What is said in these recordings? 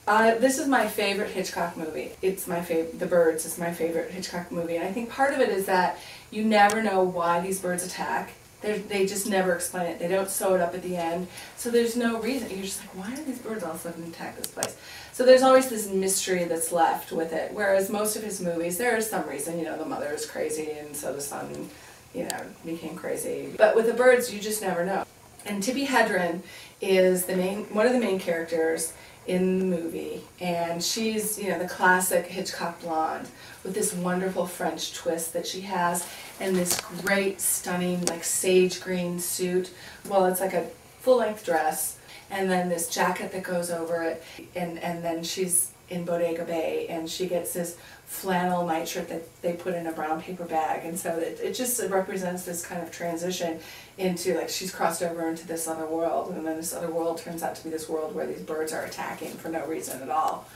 This is my favorite Hitchcock movie. It's my favorite. The Birds is my favorite Hitchcock movie, and I think part of it is that you never know why these birds attack. They just never explain it. They don't sew it up at the end, so there's no reason. You're just like, why are these birds all of a sudden attack this place? So there's always this mystery that's left with it. Whereas most of his movies, there is some reason. You know, the mother is crazy, and so the son, you know, became crazy. But with the birds, you just never know. And Tippi Hedren is one of the main characters in the movie, and she's, you know, the classic Hitchcock blonde with this wonderful French twist that she has, and this great, stunning, like sage green suit. Well, it's like a full-length dress, and then this jacket that goes over it, and then she's in Bodega Bay, and she gets this flannel nightshirt that they put in a brown paper bag, and so it just represents this kind of transition into, like, she's crossed over into this other world, and then this other world turns out to be this world where these birds are attacking for no reason at all,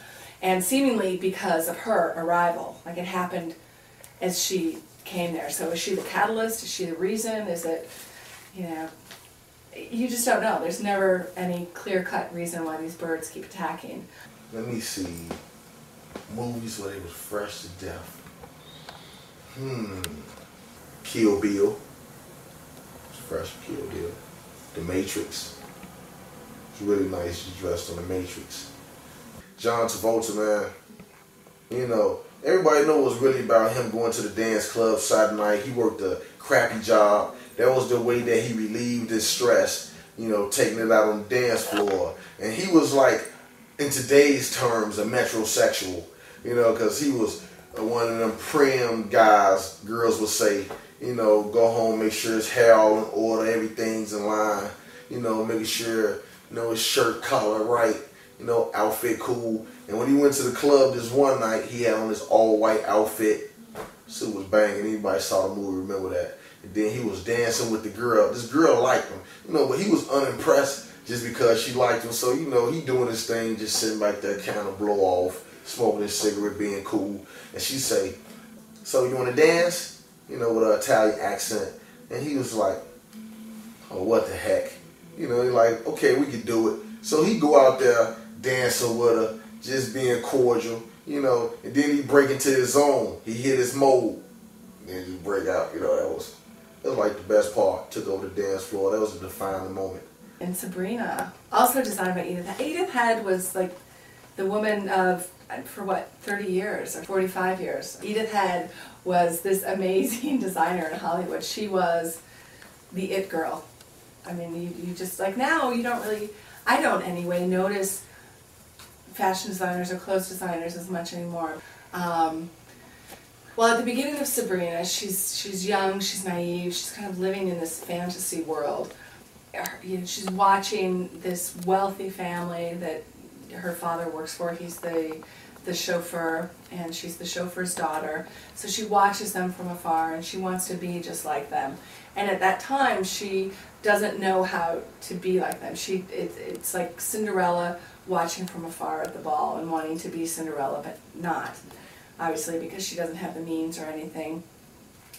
and seemingly because of her arrival. Like, it happened as she came there. So is she the catalyst? Is she the reason? Is it, you know, you just don't know. There's never any clear-cut reason why these birds keep attacking. Let me see. Movies where they was fresh to death. Kill Bill. Fresh Kill Bill. The Matrix. It's really nice. She dressed on The Matrix. John Travolta, man. You know, everybody knows what's really about him going to the dance club Saturday night. He worked a crappy job. That was the way that he relieved his stress, you know, taking it out on the dance floor. And he was like, in today's terms, a metrosexual, you know, because he was one of them prim guys, girls would say, you know, go home, make sure his hair all in order, everything's in line, you know, making sure, you know, his shirt collar right, you know, outfit cool. And when he went to the club this one night, he had on this all-white outfit. Suit was banging. Anybody saw the movie, remember that. And then he was dancing with the girl. This girl liked him, you know, but he was unimpressed just because she liked him. So, you know, he doing his thing, just sitting back there, kind of blow off, smoking his cigarette, being cool. And she say, so you want to dance? You know, with an Italian accent. And he was like, oh, what the heck? You know, he's like, okay, we can do it. So he go out there dancing with her, just being cordial, you know, and then he break into his zone. He hit his mode, and then just break out. You know, that was like the best part. Took over the dance floor. That was a defining moment. And Sabrina, also designed by Edith Head. Edith Head was like the woman of, for what, 30 years or 45 years. Edith Head was this amazing designer in Hollywood. She was the it girl. I mean, you just, like, now you don't really, I don't anyway, notice fashion designers or clothes designers as much anymore. Well, at the beginning of Sabrina, she's young, she's naive, she's kind of living in this fantasy world. You know, she's watching this wealthy family that her father works for. He's the chauffeur, and she's the chauffeur's daughter. So she watches them from afar, and she wants to be just like them. And at that time, she doesn't know how to be like them. It's like Cinderella watching from afar at the ball and wanting to be Cinderella, but not, obviously, because she doesn't have the means or anything.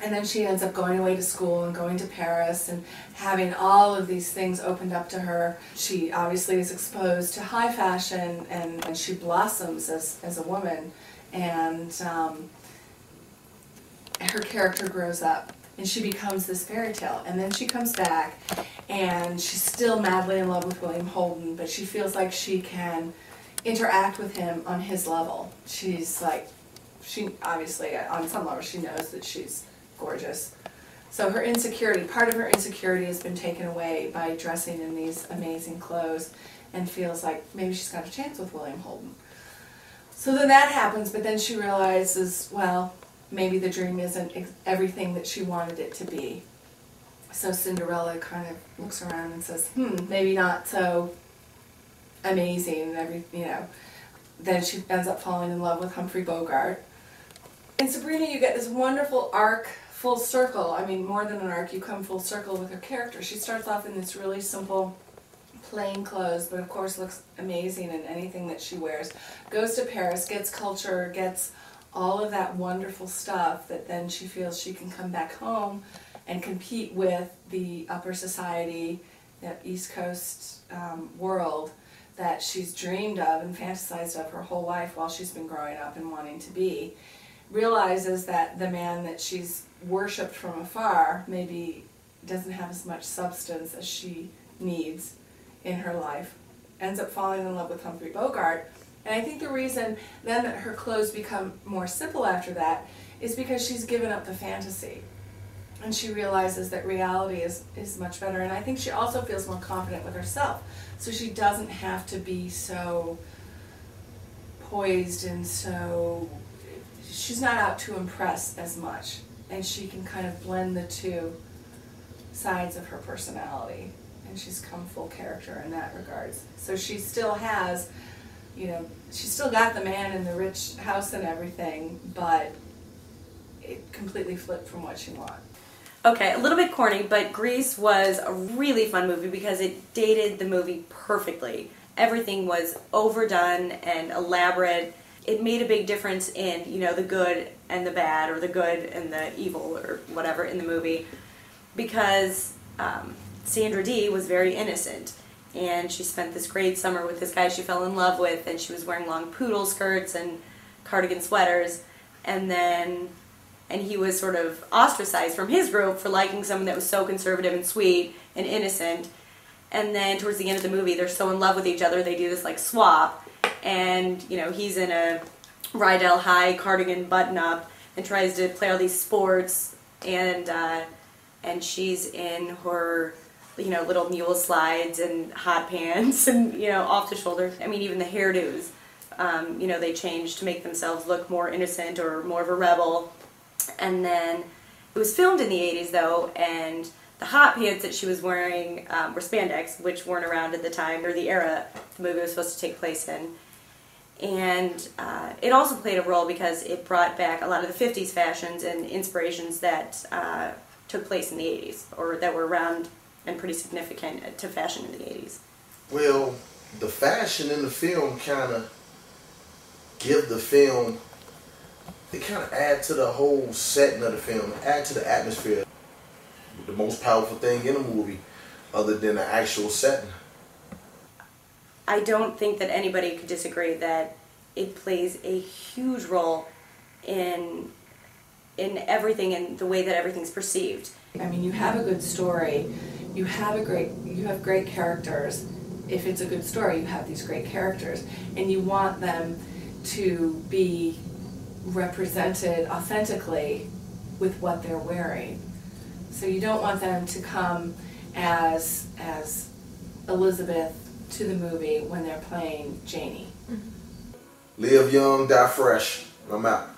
And then she ends up going away to school and going to Paris and having all of these things opened up to her. She obviously is exposed to high fashion, and she blossoms as a woman. And her character grows up, and she becomes this fairy tale. And then she comes back, and she's still madly in love with William Holden, but she feels like she can interact with him on his level. She's like, she obviously, on some level, she knows that she's gorgeous. So her insecurity, part of her insecurity has been taken away by dressing in these amazing clothes, and feels like maybe she's got a chance with William Holden. So then that happens, but then she realizes, well, maybe the dream isn't everything that she wanted it to be. So Cinderella kind of looks around and says, maybe not so amazing, you know. Then she ends up falling in love with Humphrey Bogart. In Sabrina, you get this wonderful arc, full circle. I mean, more than an arc, you come full circle with her character. She starts off in this really simple, plain clothes, but of course looks amazing in anything that she wears. Goes to Paris, gets culture, gets all of that wonderful stuff that then she feels she can come back home and compete with the upper society, that East Coast world that she's dreamed of and fantasized of her whole life while she's been growing up and wanting to be, realizes that the man that she's worshipped from afar maybe doesn't have as much substance as she needs in her life, ends up falling in love with Humphrey Bogart. And I think the reason then that her clothes become more simple after that is because she's given up the fantasy. And she realizes that reality is much better. And I think she also feels more confident with herself. So she doesn't have to be so poised and so, she's not out to impress as much. And she can kind of blend the two sides of her personality. And she's come full character in that regards. So she still has, you know, she's still got the man in the rich house and everything, but it completely flipped from what she wants. Okay, a little bit corny, but Grease was a really fun movie because it dated the movie perfectly. Everything was overdone and elaborate. It made a big difference in, you know, the good and the bad, or the good and the evil, or whatever in the movie, because Sandra Dee was very innocent, and she spent this great summer with this guy she fell in love with, and she was wearing long poodle skirts and cardigan sweaters, and he was sort of ostracized from his group for liking someone that was so conservative and sweet and innocent. And then towards the end of the movie, they're so in love with each other, they do this like swap, and you know, he's in a Rydell High cardigan button-up and tries to play all these sports, and she's in her, you know, little mule slides and hot pants and, you know, off the shoulder. I mean, even the hairdos, you know, they change to make themselves look more innocent or more of a rebel. And then it was filmed in the 80s though, and the hot pants that she was wearing were spandex, which weren't around at the time, or the era the movie was supposed to take place in. And it also played a role because it brought back a lot of the 50s fashions and inspirations that took place in the 80s, or that were around and pretty significant to fashion in the 80s. Well, the fashion in the film kind of give the film, they kind of add to the whole setting of the film, add to the atmosphere. The most powerful thing in a movie, other than the actual setting. I don't think that anybody could disagree that it plays a huge role in everything, and the way that everything's perceived. I mean, you have a good story, you have great characters. If it's a good story, you have these great characters, and you want them to be represented authentically with what they're wearing. So you don't want them to come as Elizabeth to the movie when they're playing Janie. Live young, die fresh. I'm out.